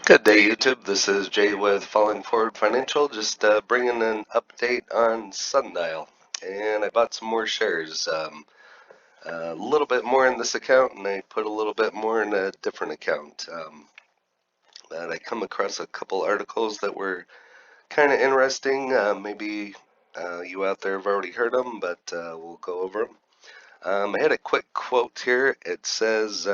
Good day, YouTube. This is Jay with Falling Forward Financial, just bringing an update on Sundial. And I bought some more shares, a little bit more in this account, and I put a little bit more in a different account. But I come across a couple articles that were kind of interesting. Maybe you out there have already heard them, but we'll go over them. I had a quick quote here. It says,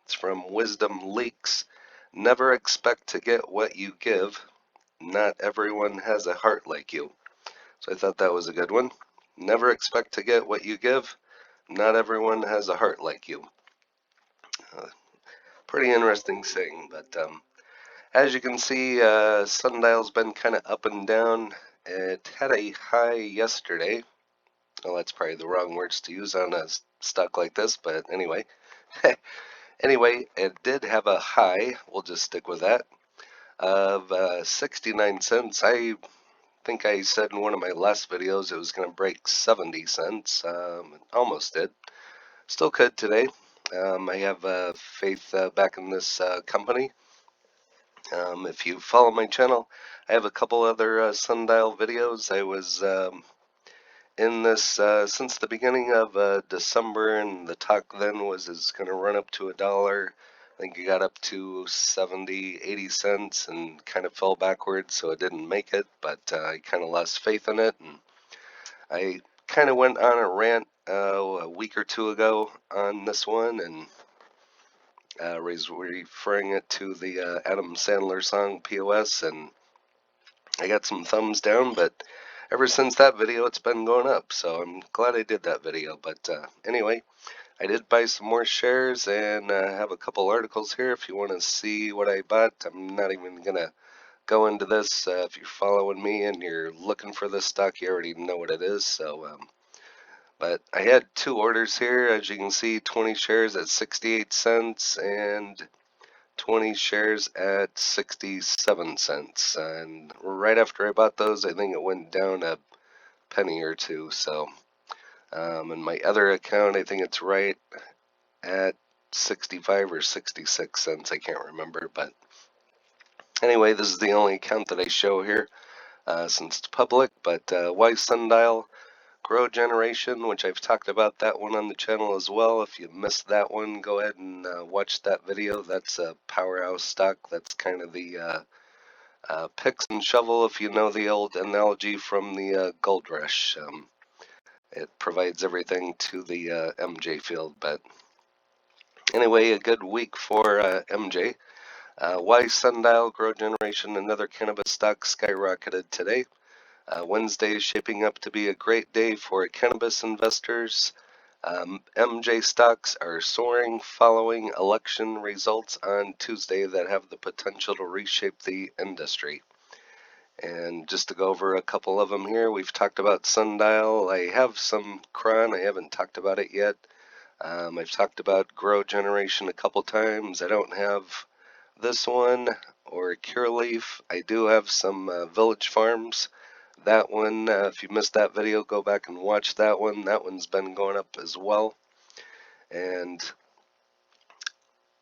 it's from Wisdom Leaks. Never expect to get what you give. Not everyone has a heart like you. So I thought that was a good one. Never expect to get what you give. Not everyone has a heart like you. Uh, Pretty interesting saying, but as you can see, Sundial's been kind of up and down. It had a high yesterday. Well, that's probably the wrong words to use on a stock like this, but anyway. Anyway, it did have a high, we'll just stick with that, of 69 cents. I think I said in one of my last videos it was going to break 70 cents. Almost did. Still could today. I have faith back in this company. If you follow my channel, I have a couple other Sundial videos. I was in this since the beginning of December, and the talk then was it's going to run up to $1. I think it got up to 70, 80 cents and kind of fell backwards, so it didn't make it, but I kind of lost faith in it, and I kind of went on a rant a week or two ago on this one, and was referring it to the Adam Sandler song POS, and I got some thumbs down, but ever since that video it's been going up, so I'm glad I did that video. But anyway, I did buy some more shares and have a couple articles here if you want to see what I bought. I'm not even gonna go into this. If you're following me and you're looking for this stock, you already know what it is. So but I had two orders here, as you can see, 20 shares at 68 cents and 20 shares at 67 cents. And right after I bought those, I think it went down a penny or two. So in my other account, I think it's right at 65 or 66 cents. I can't remember. But anyway, this is the only account that I show here since it's public. But why Sundial? Grow Generation, which I've talked about that one on the channel as well. If you missed that one, go ahead and watch that video. That's a powerhouse stock. That's kind of the picks and shovel, if you know the old analogy from the gold rush. It provides everything to the MJ field. But anyway, a good week for MJ. Why Sundial, Grow Generation, another cannabis stock skyrocketed today. Wednesday is shaping up to be a great day for cannabis investors. MJ stocks are soaring following election results on Tuesday that have the potential to reshape the industry. And just to go over a couple of them here, we've talked about Sundial. I have some Cron, I haven't talked about it yet. I've talked about Grow Generation a couple times. I don't have this one or Cureleaf. I do have some Village Farms. That one, if you missed that video, go back and watch that one. That one's been going up as well. And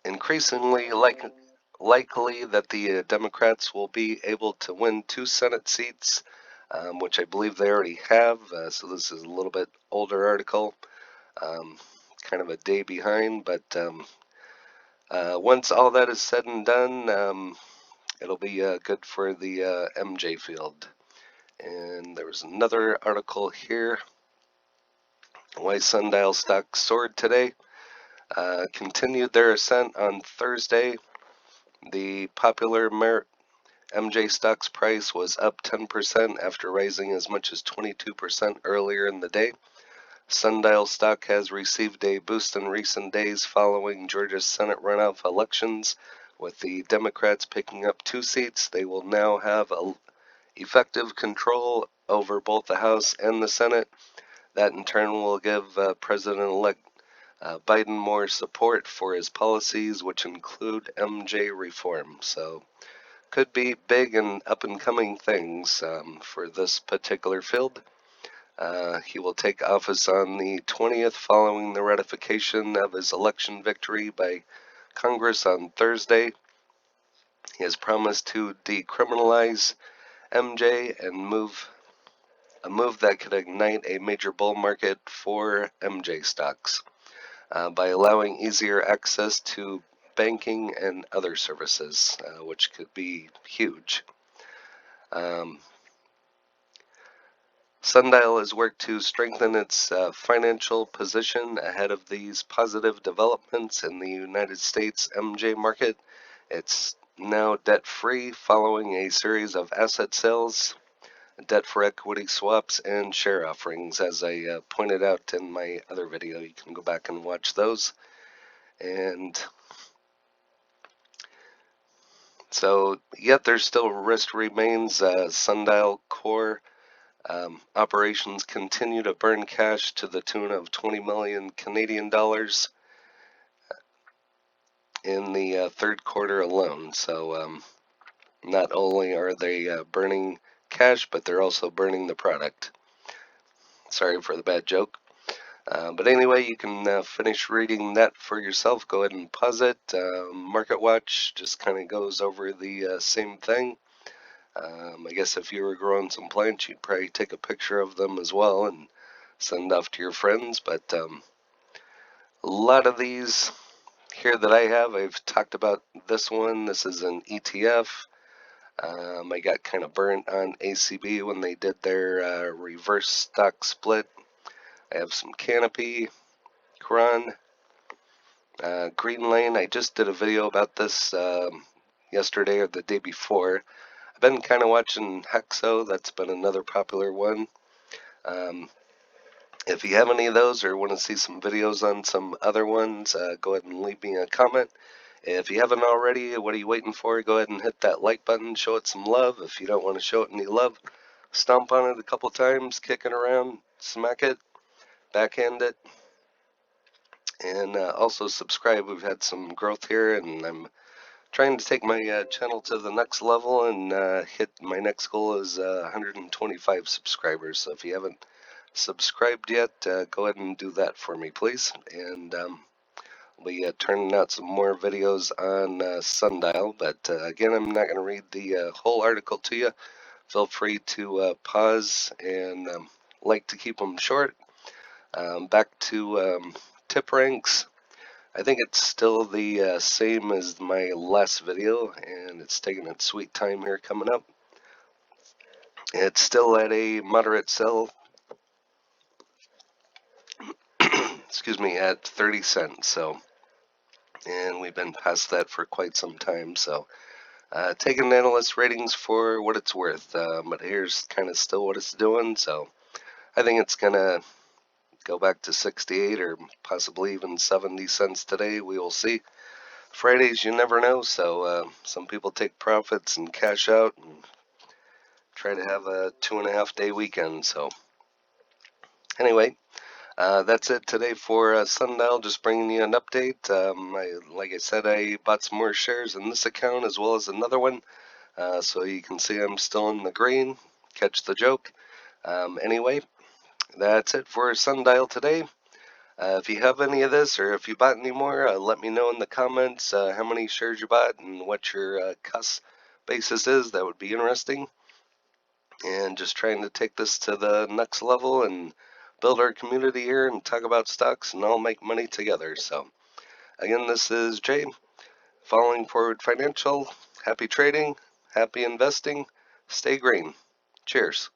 increasingly likely that the Democrats will be able to win 2 Senate seats, which I believe they already have. So this is a little bit older article, kind of a day behind. But once all that is said and done, it'll be good for the MJ field. And there was another article here. Why Sundial stocks soared today. Continued their ascent on Thursday. The popular MJ stock's price was up 10% after rising as much as 22% earlier in the day. Sundial stock has received a boost in recent days following Georgia's Senate runoff elections. With the Democrats picking up 2 seats, they will now have effective control over both the House and the Senate. That in turn will give President-elect Biden more support for his policies, which include MJ reform. So could be big and up-and-coming things for this particular field. He will take office on the 20th following the ratification of his election victory by Congress on Thursday. He has promised to decriminalize MJ and a move that could ignite a major bull market for MJ stocks by allowing easier access to banking and other services, which could be huge. Sundial has worked to strengthen its financial position ahead of these positive developments in the United States MJ market. It's now debt-free following a series of asset sales, debt for equity swaps, and share offerings, as I pointed out in my other video. You can go back and watch those. And so, yet there's still risk remains. Sundial core operations continue to burn cash to the tune of 20 million Canadian dollars in the third quarter alone. So not only are they burning cash, but they're also burning the product. Sorry for the bad joke. But anyway, you can finish reading that for yourself. Go ahead and pause it. Market Watch just kind of goes over the same thing. I guess if you were growing some plants, you'd probably take a picture of them as well and send off to your friends. But a lot of these here that I have, I've talked about this one. This is an ETF. I got kind of burnt on ACB when they did their reverse stock split. I have some Canopy, Quran, Green Lane. I just did a video about this yesterday or the day before. I've been kind of watching Hexo. That's been another popular one. If you have any of those or want to see some videos on some other ones, go ahead and leave me a comment. If you haven't already, what are you waiting for? Go ahead and hit that like button, show it some love. If you don't want to show it any love, stomp on it a couple times, kick it around, smack it, backhand it, and also subscribe. We've had some growth here, and I'm trying to take my channel to the next level and hit my next goal is 125 subscribers. So if you haven't subscribed yet, go ahead and do that for me, please. And we'll be turning out some more videos on Sundial. But again, I'm not going to read the whole article to you. Feel free to pause and like to keep them short. Back to tip ranks. I think it's still the same as my last video, and it's taking its sweet time here coming up. It's still at a moderate sell, excuse me, at 30 cents. So, and we've been past that for quite some time. So, taking analyst ratings for what it's worth. But here's kind of still what it's doing. So, I think it's gonna go back to 68 or possibly even 70 cents today. We will see. Fridays, you never know, so some people take profits and cash out and try to have a 2.5 day weekend. So anyway, that's it today for Sundial, just bringing you an update. Like I said, I bought some more shares in this account as well as another one, so you can see I'm still in the green. Catch the joke. Anyway, that's it for Sundial today. If you have any of this or if you bought any more, let me know in the comments how many shares you bought and what your cost basis is. That would be interesting. And just trying to take this to the next level and build our community here and talk about stocks and all make money together. So again, this is Jay, Falling Forward Financial. Happy trading, happy investing, stay green. Cheers.